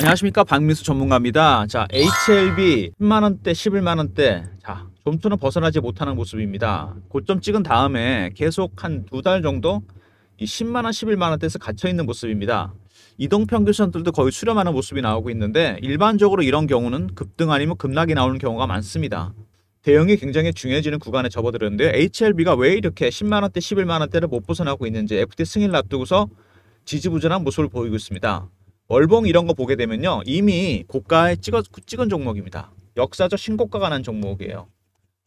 안녕하십니까, 박민수 전문가입니다. 자, HLB 10만원대 11만원대, 자, 좀처럼 벗어나지 못하는 모습입니다. 고점 찍은 다음에 계속 한 2달 정도 이 10만원 11만원대에서 갇혀있는 모습입니다. 이동평균선들도 거의 수렴하는 모습이 나오고 있는데, 일반적으로 이런 경우는 급등 아니면 급락이 나오는 경우가 많습니다. 대응이 굉장히 중요해지는 구간에 접어들었는데, HLB가 왜 이렇게 10만원대 11만원대를 못 벗어나고 있는지 FT 승인을 앞두고서 지지부진한 모습을 보이고 있습니다. 월봉 이런 거 보게 되면요, 이미 고가에 찍은 종목입니다. 역사적 신고가가 난 종목이에요.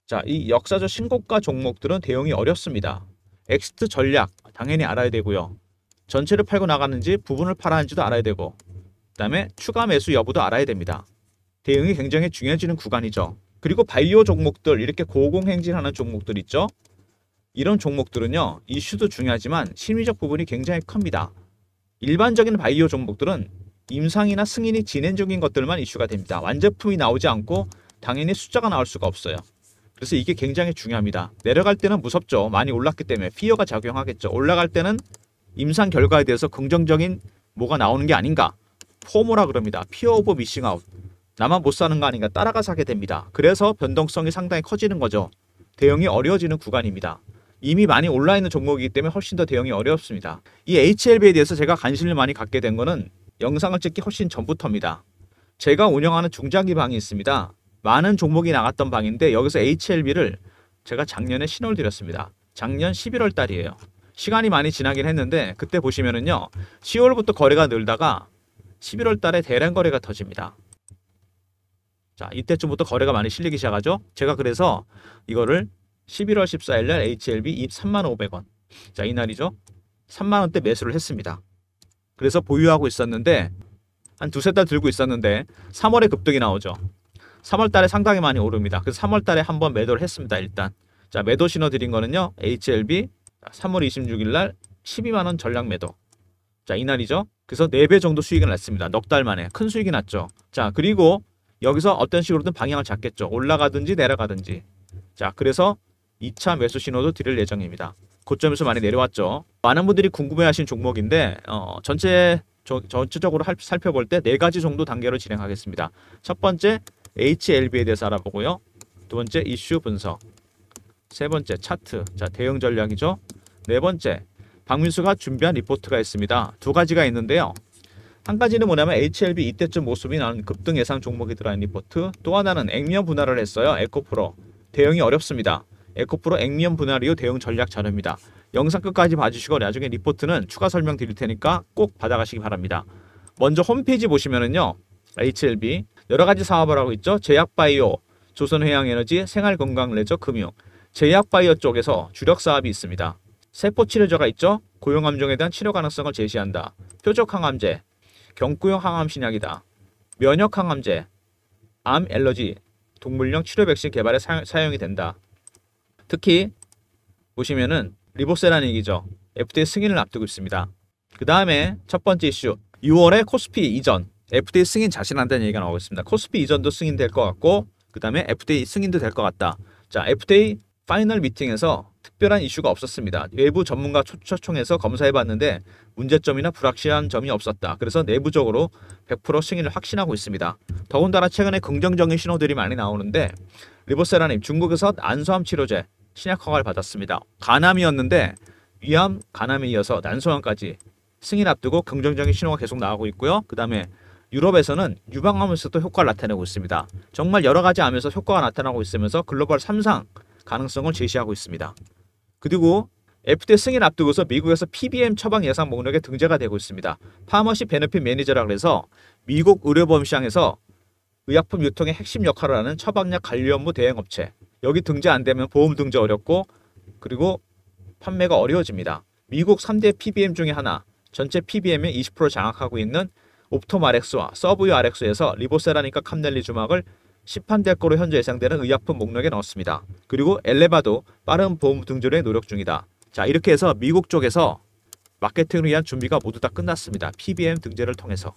자, 이 역사적 신고가 종목들은 대응이 어렵습니다. 엑시트 전략 당연히 알아야 되고요. 전체를 팔고 나갔는지 부분을 팔았는지도 알아야 되고, 그 다음에 추가 매수 여부도 알아야 됩니다. 대응이 굉장히 중요해지는 구간이죠. 그리고 바이오 종목들, 이렇게 고공행진하는 종목들 있죠. 이런 종목들은요, 이슈도 중요하지만 심리적 부분이 굉장히 큽니다. 일반적인 바이오 종목들은 임상이나 승인이 진행 중인 것들만 이슈가 됩니다. 완제품이 나오지 않고 당연히 숫자가 나올 수가 없어요. 그래서 이게 굉장히 중요합니다. 내려갈 때는 무섭죠. 많이 올랐기 때문에 피어가 작용하겠죠. 올라갈 때는 임상 결과에 대해서 긍정적인 뭐가 나오는 게 아닌가, 포모라 그럽니다. 피어 오브 미싱 아웃, 나만 못 사는 거 아닌가, 따라가 사게 됩니다. 그래서 변동성이 상당히 커지는 거죠. 대응이 어려워지는 구간입니다. 이미 많이 올라있는 종목이기 때문에 훨씬 더 대응이 어렵습니다. 이 HLB에 대해서 제가 관심을 많이 갖게 된 거는 영상을 찍기 훨씬 전부터입니다. 제가 운영하는 중장기 방이 있습니다. 많은 종목이 나갔던 방인데, 여기서 HLB를 제가 작년에 신호를 드렸습니다. 작년 11월 달이에요. 시간이 많이 지나긴 했는데, 그때 보시면은요, 10월부터 거래가 늘다가 11월 달에 대량 거래가 터집니다. 자, 이때쯤부터 거래가 많이 실리기 시작하죠. 제가 그래서 이거를 11월 14일 날 HLB 35,500원. 자, 이날이죠. 3만원대 매수를 했습니다. 그래서 보유하고 있었는데, 한 두세 달 들고 있었는데 3월에 급등이 나오죠. 3월 달에 상당히 많이 오릅니다. 그래서 3월 달에 한번 매도를 했습니다. 일단. 자, 매도 신호 드린 거는요, HLB 3월 26일 날 12만원 전량 매도. 자, 이날이죠. 그래서 4배 정도 수익이 났습니다. 넉 달 만에 큰 수익이 났죠. 자, 그리고 여기서 어떤 식으로든 방향을 잡겠죠. 올라가든지 내려가든지. 자, 그래서 2차 매수 신호도 드릴 예정입니다. 고점에서 많이 내려왔죠. 많은 분들이 궁금해하신 종목인데, 전체적으로 살펴볼 때 4가지 정도 단계로 진행하겠습니다. 첫 번째, HLB에 대해서 알아보고요. 두 번째, 이슈 분석. 세 번째, 차트. 자, 대응 전략이죠. 네 번째, 박민수가 준비한 리포트가 있습니다. 2가지가 있는데요. 한 가지는 뭐냐면 HLB 이때쯤 모습이 나는 급등 예상 종목이 들어있는 리포트. 또 하나는 액면 분할을 했어요. 에코프로. 대응이 어렵습니다. 에코프로 액면 분할 이후 대응 전략 자료입니다. 영상 끝까지 봐주시고 나중에 리포트는 추가 설명 드릴 테니까 꼭 받아가시기 바랍니다. 먼저 홈페이지 보시면은요, HLB 여러가지 사업을 하고 있죠. 제약바이오, 조선해양에너지, 생활건강레저, 금융. 제약바이오 쪽에서 주력 사업이 있습니다. 세포치료제가 있죠. 고용암종에 대한 치료 가능성을 제시한다. 표적항암제, 경구용 항암 신약이다. 면역항암제, 암 엘러지, 동물용 치료 백신 개발에 사용이 된다. 특히 보시면은 리보세라는 얘기죠. FDA 승인을 앞두고 있습니다. 그 다음에 첫 번째 이슈, 6월에 코스피 이전, FDA 승인 자신한다는 얘기가 나오고 있습니다. 코스피 이전도 승인될 것 같고, 그 다음에 FDA 승인도 될 것 같다. 자, FDA 파이널 미팅에서 특별한 이슈가 없었습니다. 외부 전문가 초청해서 검사해봤는데 문제점이나 불확실한 점이 없었다. 그래서 내부적으로 100% 승인을 확신하고 있습니다. 더군다나 최근에 긍정적인 신호들이 많이 나오는데, 리보세라님 중국에서 난소암 치료제 신약 허가를 받았습니다. 간암이었는데 위암, 간암에 이어서 난소암까지 승인 앞두고 긍정적인 신호가 계속 나오고 있고요. 그 다음에 유럽에서는 유방암에서도 효과를 나타내고 있습니다. 정말 여러 가지 암에서 효과가 나타나고 있으면서 글로벌 3상 가능성을 제시하고 있습니다. 그리고 FDA 승인 앞두고서 미국에서 PBM 처방 예상 목록에 등재가 되고 있습니다. 파머시 베네핏 매니저라고 해서 미국 의료보험 시장에서 의약품 유통의 핵심 역할을 하는 처방약 관리 업무 대행 업체. 여기 등재 안 되면 보험 등재 어렵고, 그리고 판매가 어려워집니다. 미국 3대 PBM 중에 하나, 전체 PBM의 20% 장악하고 있는 옵토마렉스와 서브유 RX에서 리보세라니까 캄넬리주막을 시판될 거로 현재 예상되는 의약품 목록에 넣었습니다. 그리고 엘레바도 빠른 보험 등재에 노력 중이다. 자, 이렇게 해서 미국 쪽에서 마케팅을 위한 준비가 모두 다 끝났습니다. PBM 등재를 통해서.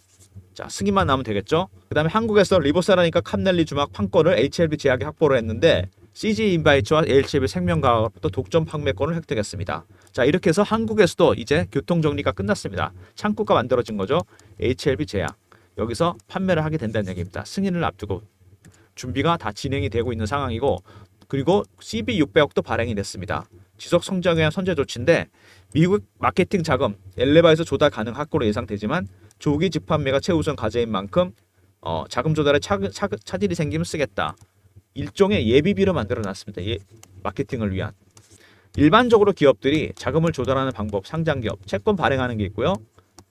자, 승인만 나오면 되겠죠. 그 다음에 한국에서 리보세라니까 캄넬리주막 판권을 HLB 제약에 확보를 했는데, CG 인바이츠와 HLB 생명과학으로부터 독점 판매권을 획득했습니다. 자, 이렇게 해서 한국에서도 이제 교통정리가 끝났습니다. 창구가 만들어진 거죠. HLB 제약. 여기서 판매를 하게 된다는 얘기입니다. 승인을 앞두고 준비가 다 진행이 되고 있는 상황이고, 그리고 CB600억도 발행이 됐습니다. 지속 성장에 대한 선제 조치인데 미국 마케팅 자금 엘레바에서 조달 가능 확보로 예상되지만 조기 직판매가 최우선 과제인 만큼 자금 조달에 차질이 생기면 쓰겠다. 일종의 예비비로 만들어놨습니다. 마케팅을 위한. 일반적으로 기업들이 자금을 조달하는 방법, 상장기업, 채권 발행하는 게 있고요.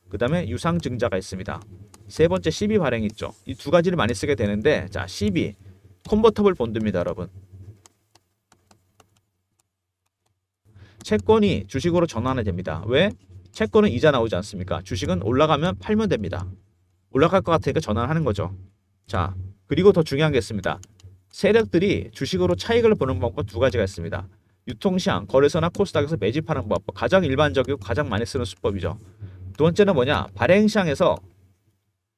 그 다음에 유상증자가 있습니다. 세 번째 CB 발행이 있죠. 이 두 가지를 많이 쓰게 되는데, 자, CB 컨버터블 본드입니다, 여러분. 채권이 주식으로 전환이 됩니다. 왜? 채권은 이자 나오지 않습니까? 주식은 올라가면 팔면 됩니다. 올라갈 것 같으니까 전환하는 거죠. 자, 그리고 더 중요한 게 있습니다. 세력들이 주식으로 차익을 보는 방법 두 가지가 있습니다. 유통시장, 거래소나 코스닥에서 매집하는 법, 가장 일반적이고 가장 많이 쓰는 수법이죠. 두 번째는 뭐냐? 발행시장에서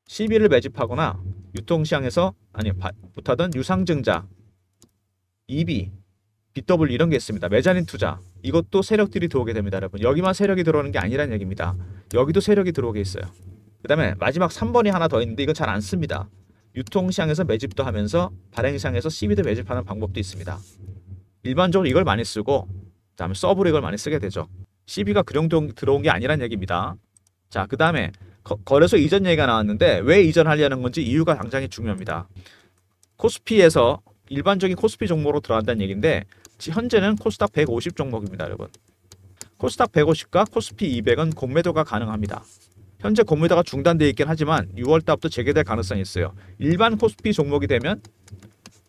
CB를 매집하거나 유통시장에서 못하던 유상증자, EB, BW 이런 게 있습니다. 메자닌 투자. 이것도 세력들이 들어오게 됩니다, 여러분. 여기만 세력이 들어오는 게 아니란 얘기입니다. 여기도 세력이 들어오게 있어요. 그 다음에 마지막 3번이 하나 더 있는데 이건 잘 안 씁니다. 유통시장에서 매집도 하면서 발행시장에서 CB도 매집하는 방법도 있습니다. 일반적으로 이걸 많이 쓰고, 그 다음에 서브로 이걸 많이 쓰게 되죠. CB가 그 정도 들어온 게 아니란 얘기입니다. 자, 그 다음에 거래소 이전 얘기가 나왔는데 왜 이전하려는 건지 이유가 굉장히 중요합니다. 코스피에서 일반적인 코스피 종목으로 들어간다는 얘기인데 현재는 코스닥 150 종목입니다, 여러분. 코스닥 150과 코스피 200은 공매도가 가능합니다. 현재 공매도가 중단되어 있긴 하지만 6월 달부터 재개될 가능성이 있어요. 일반 코스피 종목이 되면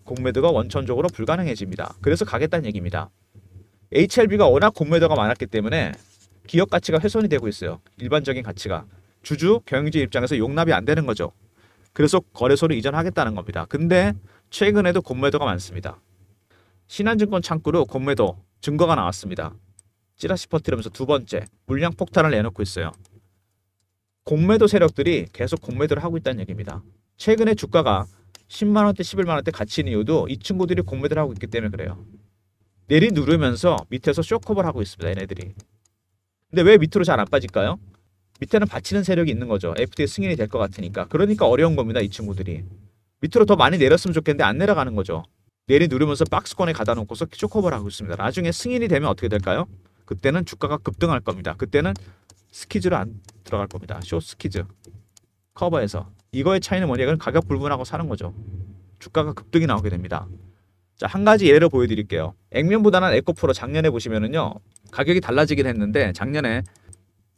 공매도가 원천적으로 불가능해집니다. 그래서 가겠다는 얘기입니다. HLB가 워낙 공매도가 많았기 때문에 기업 가치가 훼손이 되고 있어요. 일반적인 가치가. 주주, 경영진 입장에서 용납이 안 되는 거죠. 그래서 거래소를 이전하겠다는 겁니다. 근데 최근에도 공매도가 많습니다. 신한증권 창구로 공매도 증거가 나왔습니다. 찌라시 퍼뜨리면서 두 번째 물량 폭탄을 내놓고 있어요. 공매도 세력들이 계속 공매도를 하고 있다는 얘기입니다. 최근에 주가가 10만원대, 11만원대 갇힌 이유도 이 친구들이 공매도를 하고 있기 때문에 그래요. 내리누르면서 밑에서 쇼커버를 하고 있습니다, 얘네들이. 근데 왜 밑으로 잘 안 빠질까요? 밑에는 받치는 세력이 있는 거죠. FTA 승인이 될 것 같으니까. 그러니까 어려운 겁니다, 이 친구들이. 밑으로 더 많이 내렸으면 좋겠는데 안 내려가는 거죠. 내리누르면서 박스권에 가다 놓고서 쇼커버를 하고 있습니다. 나중에 승인이 되면 어떻게 될까요? 그때는 주가가 급등할 겁니다. 그때는 스키즈로 안 들어갈 겁니다. 숏 스키즈 커버에서. 이거의 차이는 뭐냐? 이건 가격 불분하고 사는 거죠. 주가가 급등이 나오게 됩니다. 자, 한 가지 예를 보여드릴게요. 액면보다는 에코프로 작년에 보시면은요, 가격이 달라지긴 했는데 작년에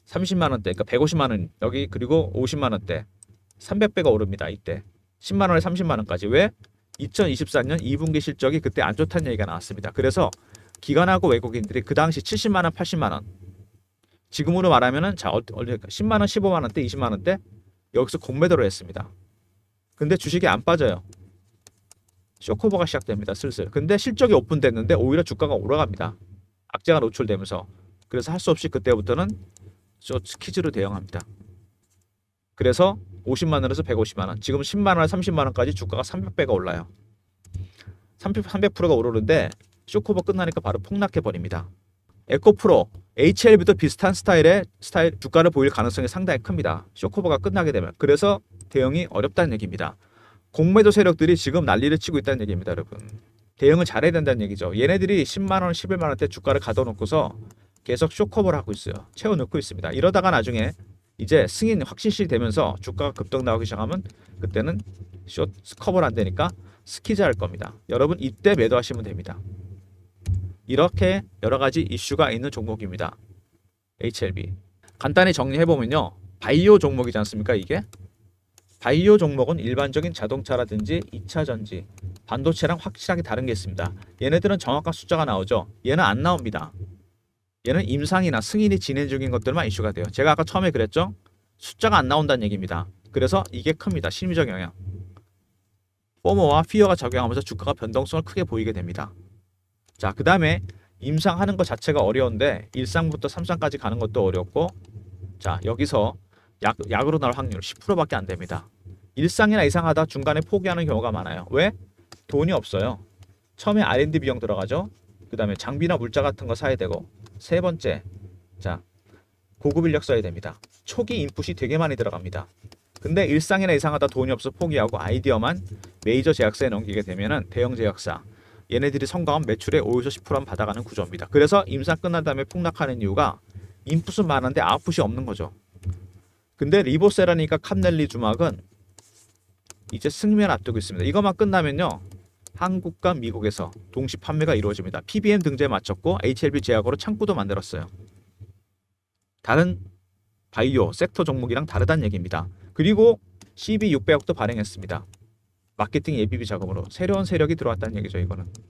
30만원대, 그러니까 150만원 여기, 그리고 50만원대 300배가 오릅니다. 이때 10만원에 30만원까지. 왜? 2024년 2분기 실적이 그때 안 좋다는 얘기가 나왔습니다. 그래서 기관하고 외국인들이 그 당시 70만원, 80만원, 지금으로 말하면은 자, 10만원, 15만원대, 20만원대 여기서 공매도를 했습니다. 근데 주식이 안 빠져요. 쇼커버가 시작됩니다, 슬슬. 근데 실적이 오픈됐는데 오히려 주가가 올라갑니다. 악재가 노출되면서. 그래서 할 수 없이 그때부터는 스키즈로 대응합니다. 그래서 50만원에서 150만원, 지금 10만원, 30만원까지 주가가 300배가 올라요. 300%가 오르는데 쇼커버 끝나니까 바로 폭락해버립니다. 에코프로, HLB도 비슷한 스타일 주가를 보일 가능성이 상당히 큽니다. 쇼커버가 끝나게 되면. 그래서 대응이 어렵다는 얘기입니다. 공매도 세력들이 지금 난리를 치고 있다는 얘기입니다, 여러분. 대응을 잘해야 된다는 얘기죠. 얘네들이 10만원, 11만원대 주가를 가둬놓고서 계속 쇼커버를 하고 있어요. 채워넣고 있습니다. 이러다가 나중에 이제 승인 확실시 되면서 주가가 급등 나오기 시작하면 그때는 숏 커버를 안 되니까 스키즈 할 겁니다. 여러분 이때 매도하시면 됩니다. 이렇게 여러 가지 이슈가 있는 종목입니다. HLB. 간단히 정리해보면요. 바이오 종목이지 않습니까, 이게? 바이오 종목은 일반적인 자동차라든지 2차전지, 반도체랑 확실하게 다른 게 있습니다. 얘네들은 정확한 숫자가 나오죠. 얘는 안 나옵니다. 얘는 임상이나 승인이 진행 중인 것들만 이슈가 돼요. 제가 아까 처음에 그랬죠? 숫자가 안 나온다는 얘기입니다. 그래서 이게 큽니다. 심리적 영향. 포모와 피어가 작용하면서 주가가 변동성을 크게 보이게 됩니다. 자, 그 다음에 임상하는 것 자체가 어려운데 1상부터 3상까지 가는 것도 어렵고, 자, 여기서 약으로 나올 확률 10%밖에 안 됩니다. 1상이나 2상 하다 중간에 포기하는 경우가 많아요. 왜? 돈이 없어요. 처음에 R&D 비용 들어가죠. 그 다음에 장비나 물자 같은 거 사야 되고, 세 번째, 자, 고급 인력 써야 됩니다. 초기 인풋이 되게 많이 들어갑니다. 근데 일상이나 이상하다 돈이 없어 포기하고 아이디어만 메이저 제약사에 넘기게 되면은 대형 제약사 얘네들이 성공한 매출의 5에서 10%만 받아가는 구조입니다. 그래서 임상 끝난 다음에 폭락하는 이유가 인풋은 많은데 아웃풋이 없는 거죠. 근데 리보세라니까 캄넬리주막은 이제 승인을 앞두고 있습니다. 이것만 끝나면요, 한국과 미국에서 동시 판매가 이루어집니다. PBM 등재에 마쳤고 HLB 제약으로 창구도 만들었어요. 다른 바이오 섹터 종목이랑 다르다는 얘기입니다. 그리고 CB600억도 발행했습니다. 마케팅 예비비 작업으로 새로운 세력이 들어왔다는 얘기죠. 이거는. 그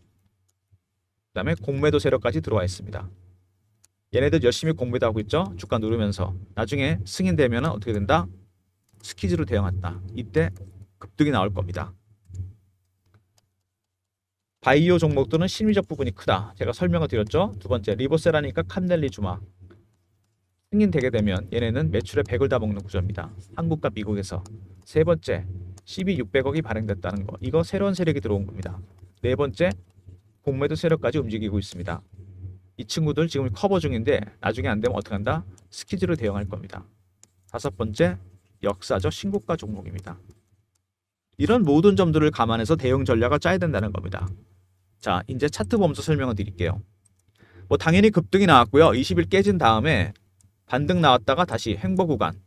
다음에 공매도 세력까지 들어와 있습니다. 얘네들 열심히 공매도 하고 있죠. 주가 누르면서. 나중에 승인되면 어떻게 된다? 스키즈로 대응한다. 이때 급등이 나올 겁니다. 바이오 종목들은 심리적 부분이 크다. 제가 설명을 드렸죠. 두 번째, 리보세라니까 캄넬리주막. 승인되게 되면 얘네는 매출의 100을 다 먹는 구조입니다. 한국과 미국에서. 세 번째, CB600억이 발행됐다는 거. 이거 새로운 세력이 들어온 겁니다. 네 번째, 공매도 세력까지 움직이고 있습니다. 이 친구들 지금 커버 중인데 나중에 안 되면 어떻게 한다? 스키즈로 대응할 겁니다. 다섯 번째, 역사적 신고가 종목입니다. 이런 모든 점들을 감안해서 대응 전략을 짜야 된다는 겁니다. 자, 이제 차트 보면서 설명을 드릴게요. 뭐 당연히 급등이 나왔고요. 20일 깨진 다음에 반등 나왔다가 다시 횡보 구간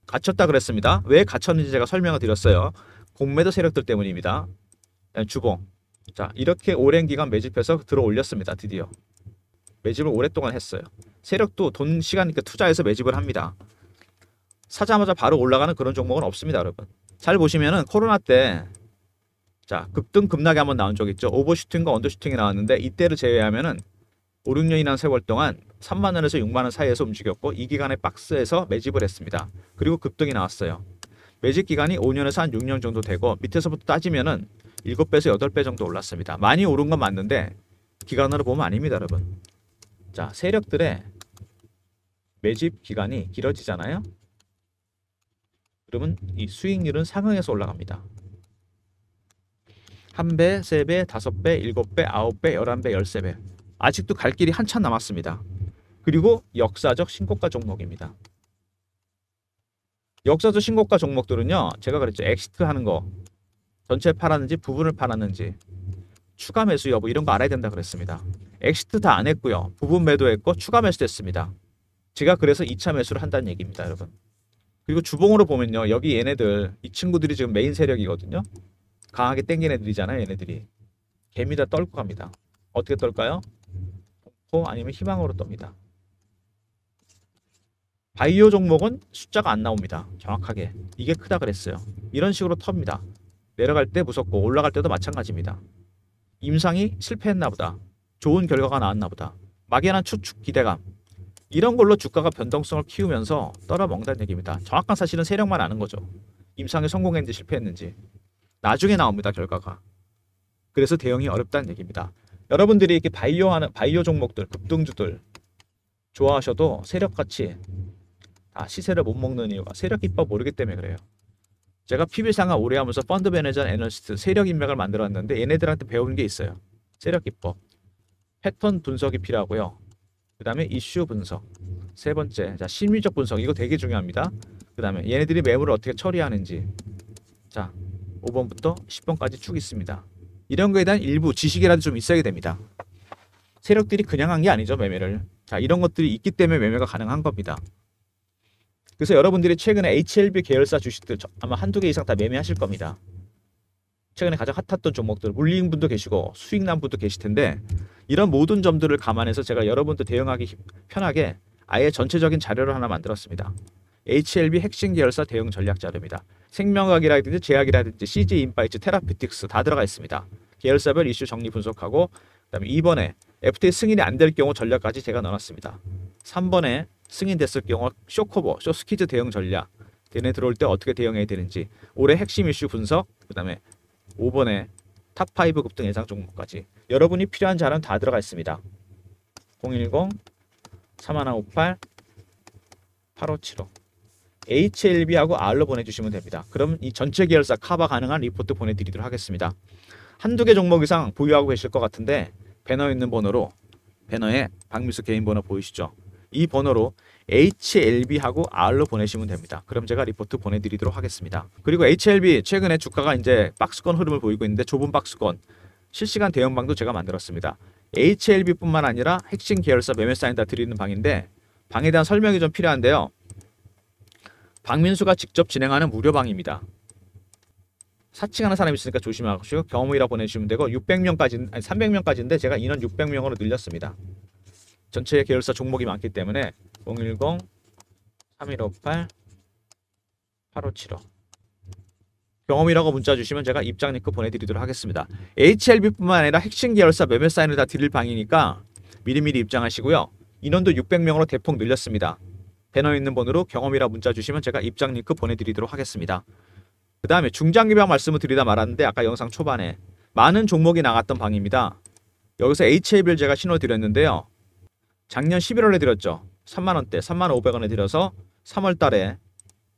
갇혔다 그랬습니다. 왜 갇혔는지 제가 설명을 드렸어요. 공매도 세력들 때문입니다. 주봉. 자, 이렇게 오랜 기간 매집해서 들어 올렸습니다. 드디어 매집을 오랫동안 했어요. 세력도 돈 시간 있게 투자해서 매집을 합니다. 사자마자 바로 올라가는 그런 종목은 없습니다, 여러분. 잘 보시면은 코로나 때 자, 급등 급락이 한번 나온 적 있죠. 오버슈팅과 언더슈팅이 나왔는데 이때를 제외하면은 5, 6년이라는 세월 동안 3만 원에서 6만 원 사이에서 움직였고 이 기간에 박스에서 매집을 했습니다. 그리고 급등이 나왔어요. 매집 기간이 5년에서 한 6년 정도 되고 밑에서부터 따지면은 7배에서 8배 정도 올랐습니다. 많이 오른 건 맞는데 기간으로 보면 아닙니다, 여러분. 자, 세력들의 매집 기간이 길어지잖아요. 그러면 이 수익률은 상향해서 올라갑니다. 1배, 3배, 5배, 7배, 9배, 11배, 13배. 아직도 갈 길이 한참 남았습니다. 그리고 역사적 신고가 종목입니다. 역사적 신고가 종목들은요, 제가 그랬죠. 엑시트 하는 거, 전체 팔았는지 부분을 팔았는지, 추가 매수 여부 이런 거 알아야 된다 그랬습니다. 엑시트 다 안 했고요. 부분 매도했고 추가 매수됐습니다. 제가 그래서 2차 매수를 한다는 얘기입니다, 여러분. 그리고 주봉으로 보면요, 여기 얘네들, 이 친구들이 지금 메인 세력이거든요. 강하게 땡긴 애들이잖아요, 얘네들이. 개미다 떨고 갑니다. 어떻게 떨까요? 아니면 희망으로 떱니다. 바이오 종목은 숫자가 안 나옵니다. 정확하게. 이게 크다 그랬어요. 이런 식으로 텁니다. 내려갈 때 무섭고 올라갈 때도 마찬가지입니다. 임상이 실패했나 보다. 좋은 결과가 나왔나 보다. 막연한 추측 기대감. 이런 걸로 주가가 변동성을 키우면서 떨어먹는다는 얘기입니다. 정확한 사실은 세력만 아는 거죠. 임상에 성공했는지 실패했는지. 나중에 나옵니다, 결과가. 그래서 대응이 어렵다는 얘기입니다. 여러분들이 이렇게 바이오 종목들, 급등주들 좋아하셔도 세력같이 다 시세를 못 먹는 이유가 세력 기법 모르기 때문에 그래요. 제가 PB상을 오래 하면서 펀드 매니저 애널리스트 세력 인맥을 만들었는데 얘네들한테 배운 게 있어요. 세력 기법. 패턴 분석이 필요하고요. 그 다음에 이슈 분석. 세 번째, 자, 심리적 분석. 이거 되게 중요합니다. 그 다음에 얘네들이 매물을 어떻게 처리하는지. 자, 5번부터 10번까지 쭉 있습니다. 이런 거에 대한 일부 지식이라도 좀 있어야 됩니다. 세력들이 그냥 한 게 아니죠, 매매를. 자, 이런 것들이 있기 때문에 매매가 가능한 겁니다. 그래서 여러분들이 최근에 HLB 계열사 주식들 아마 한두 개 이상 다 매매하실 겁니다. 최근에 가장 핫했던 종목들 물린 분도 계시고 수익 난 분도 계실 텐데 이런 모든 점들을 감안해서 제가 여러분들 대응하기 편하게 아예 전체적인 자료를 하나 만들었습니다. HLB 핵심 계열사 대응 전략 자료입니다. 생명학이라든지 제약이라든지 CJ 인바이츠, 테라피틱스 다 들어가 있습니다. 계열사별 이슈 정리 분석하고 그다음에 2번에 FTA 승인이 안 될 경우 전략까지 제가 넣어놨습니다. 3번에 승인됐을 경우 쇼커버, 쇼스키즈 대응 전략, 얘네 들어올 때 어떻게 대응해야 되는지, 올해 핵심 이슈 분석, 그 다음에 5번에 탑5 급등 예상 종목까지 여러분이 필요한 자료는 다 들어가 있습니다. 010-3158-8575 HLB하고 R로 보내주시면 됩니다. 그럼 이 전체 계열사 커버 가능한 리포트 보내드리도록 하겠습니다. 한두 개 종목 이상 보유하고 계실 것 같은데 배너에 있는 번호로, 배너에 박미수 개인 번호 보이시죠? 이 번호로 HLB하고 R로 보내시면 됩니다. 그럼 제가 리포트 보내드리도록 하겠습니다. 그리고 HLB 최근에 주가가 이제 박스권 흐름을 보이고 있는데 좁은 박스권 실시간 대응방도 제가 만들었습니다. HLB뿐만 아니라 핵심 계열사 매매 사인 다 드리는 방인데 방에 대한 설명이 좀 필요한데요. 박민수가 직접 진행하는 무료방입니다. 사칭하는 사람이 있으니까 조심하시고 경험이라 보내주시면 되고 600명까지 아니 300명까지인데 제가 인원 600명으로 늘렸습니다. 전체 계열사 종목이 많기 때문에 010-3158-8575 경험이라고 문자 주시면 제가 입장 링크 보내드리도록 하겠습니다. HLB뿐만 아니라 핵심 계열사 매매 사인을 다 드릴 방이니까 미리미리 입장하시고요. 인원도 600명으로 대폭 늘렸습니다. 배너에 있는 번호로 경험이라 문자 주시면 제가 입장 링크 보내드리도록 하겠습니다. 그 다음에 중장기방 말씀을 드리다 말았는데 아까 영상 초반에 많은 종목이 나갔던 방입니다. 여기서 HLB를 제가 신호 드렸는데요. 작년 11월에 드렸죠. 3만원대 35,500원에 드려서 3월달에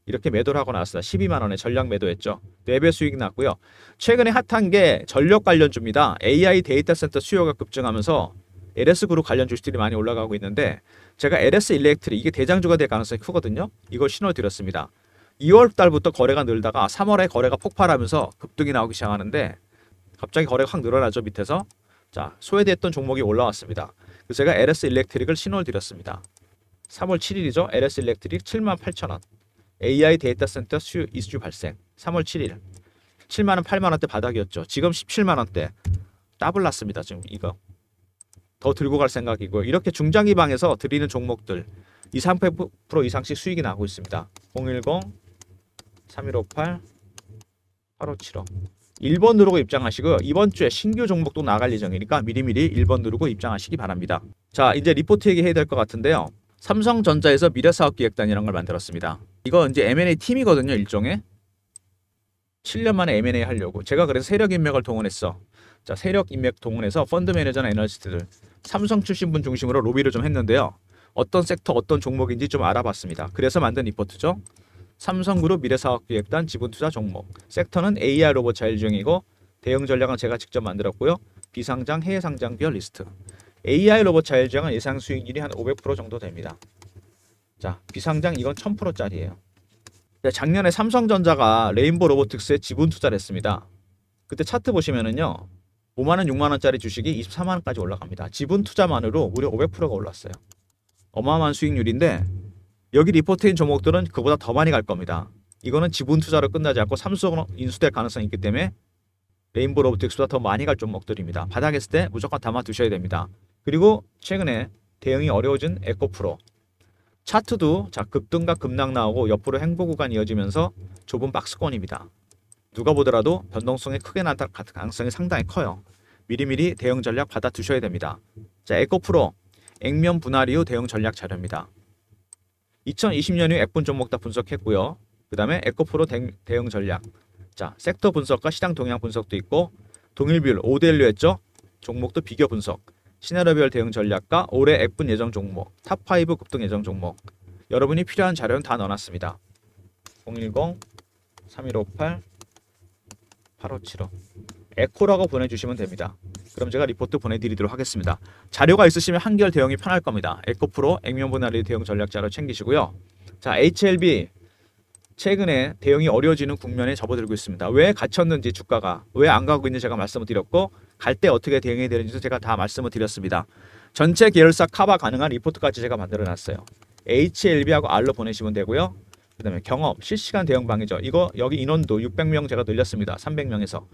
이렇게 매도를 하고 나왔어요. 12만원에 전략 매도했죠. 4배 수익 났고요. 최근에 핫한 게 전력 관련주입니다. AI 데이터 센터 수요가 급증하면서 LS그룹 관련 주식들이 많이 올라가고 있는데 제가 LS 일렉트릭 이게 대장주가 될 가능성이 크거든요. 이걸 신호 드렸습니다. 2월 달부터 거래가 늘다가 3월에 거래가 폭발하면서 급등이 나오기 시작하는데 갑자기 거래가 확 늘어나죠. 밑에서. 자, 소외됐던 종목이 올라왔습니다. 그래서 제가 LS 일렉트릭을 신호를 드렸습니다. 3월 7일이죠. LS 일렉트릭 78,000원. AI 데이터 센터 수요 이슈 발생. 3월 7일. 7만원, 8만원대 바닥이었죠. 지금 17만원대. 더블 났습니다. 지금 이거. 더 들고 갈 생각이고요. 이렇게 중장기 방에서 드리는 종목들 2-3% 이상씩 수익이 나고 있습니다. 010-3158-8575 1번 누르고 입장하시고요. 이번 주에 신규 종목도 나갈 예정이니까 미리미리 1번 누르고 입장하시기 바랍니다. 자, 이제 리포트 얘기해야 될 것 같은데요. 삼성전자에서 미래사업기획단이라는 걸 만들었습니다. 이거 이제 M&A 팀이거든요. 일종의 7년 만에 M&A 하려고 제가 그래서 세력 인맥을 동원했어. 자, 세력 인맥 동원해서 펀드 매니저나 애널리스트들 삼성 출신 분 중심으로 로비를 좀 했는데요. 어떤 섹터 어떤 종목인지 좀 알아봤습니다. 그래서 만든 리포트죠. 삼성그룹 미래사업기획단 지분투자 종목 섹터는 AI 로봇 자율주행이고 대응 전략은 제가 직접 만들었고요. 비상장 해외 상장별 리스트 AI 로봇 자율주행은 예상 수익률이 한 500% 정도 됩니다. 자, 비상장 이건 1000%짜리예요. 작년에 삼성전자가 레인보 로보틱스에 지분 투자를 했습니다. 그때 차트 보시면은요. 5만원, 6만원짜리 주식이 24만원까지 올라갑니다. 지분 투자만으로 무려 500%가 올랐어요. 어마어마한 수익률인데 여기 리포트인 종목들은 그보다 더 많이 갈 겁니다. 이거는 지분 투자로 끝나지 않고 삼성으로 인수될 가능성이 있기 때문에 레인보 로보틱스보다 더 많이 갈 종목들입니다. 바닥에 있을 때 무조건 담아 두셔야 됩니다. 그리고 최근에 대응이 어려워진 에코프로 차트도 자 급등과 급락 나오고 옆으로 횡보 구간 이어지면서 좁은 박스권입니다. 누가 보더라도 변동성이 크게 나타날 가능성이 상당히 커요. 미리미리 대응 전략 받아 두셔야 됩니다. 자, 에코프로 액면 분할 이후 대응 전략 자료입니다. 2020년 후 액분 종목 다 분석했고요. 그 다음에 에코프로 대응 전략. 자, 섹터 분석과 시장 동향 분석도 있고 동일비율 5대1로 했죠. 종목도 비교 분석. 시나리오별 대응 전략과 올해 액분 예정 종목, 탑5 급등 예정 종목. 여러분이 필요한 자료는 다 넣어놨습니다. 010-3158-8575 에코라고 보내주시면 됩니다. 그럼 제가 리포트 보내드리도록 하겠습니다. 자료가 있으시면 한결 대응이 편할 겁니다. 에코프로 액면 분할이 대응 전략 자료 챙기시고요. 자, HLB 최근에 대응이 어려워지는 국면에 접어들고 있습니다. 왜 갇혔는지 주가가 왜 안 가고 있는지 제가 말씀을 드렸고 갈 때 어떻게 대응해야 되는지도 제가 다 말씀을 드렸습니다. 전체 계열사 커버 가능한 리포트까지 제가 만들어놨어요. HLB하고 R로 보내시면 되고요. 그 다음에 경험 실시간 대응방이죠. 이거 여기 인원도 600명 제가 늘렸습니다. 300명에서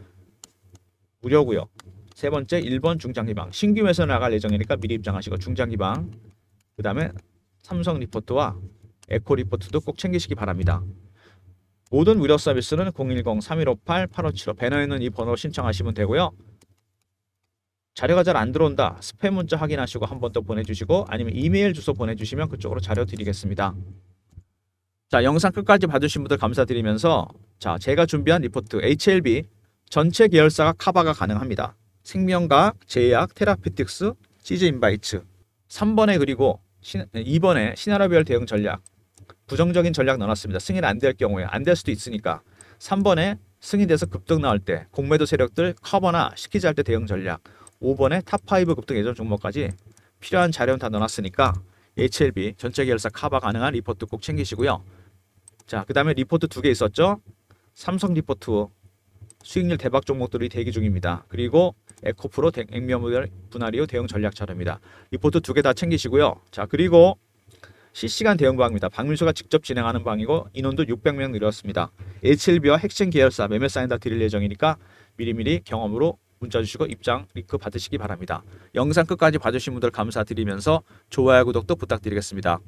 무료고요. 세 번째 1번 중장기방 신규 매수 나갈 예정이니까 미리 입장하시고 중장기방 그 다음에 삼성 리포트와 에코 리포트도 꼭 챙기시기 바랍니다. 모든 무료 서비스는 010-3158-8575 배너에 있는 이 번호로 신청하시면 되고요. 자료가 잘 안 들어온다. 스팸 문자 확인하시고 한 번 더 보내주시고 아니면 이메일 주소 보내주시면 그쪽으로 자료 드리겠습니다. 자, 영상 끝까지 봐주신 분들 감사드리면서 자, 제가 준비한 리포트 HLB 전체 계열사가 커버가 가능합니다. 생명과학, 제약, 테라피틱스, CJ인바이츠 3번에 그리고 2번에 시나리오별 대응 전략 부정적인 전략 넣어놨습니다. 승인 안 될 경우에 안 될 수도 있으니까 3번에 승인돼서 급등 나올 때 공매도 세력들 커버나 시키지 할 때 대응 전략 5번에 탑5 급등 예정 종목까지 필요한 자료는 다 넣어놨으니까 HLB 전체 계열사 커버 가능한 리포트 꼭 챙기시고요. 자, 그 다음에 리포트 2개 있었죠. 삼성 리포트 수익률 대박 종목들이 대기 중입니다. 그리고 에코프로 액면모델 분할이후 대응 전략 차례입니다. 리포트 2개 다 챙기시고요. 자, 그리고 실시간 대응 방입니다. 박민수가 직접 진행하는 방이고 인원도 600명 늘었습니다. HLB와 핵심 계열사 매매 사인 다 드릴 예정이니까 미리미리 경험으로 문자 주시고 입장 링크 받으시기 바랍니다. 영상 끝까지 봐주신 분들 감사드리면서 좋아요 구독도 부탁드리겠습니다.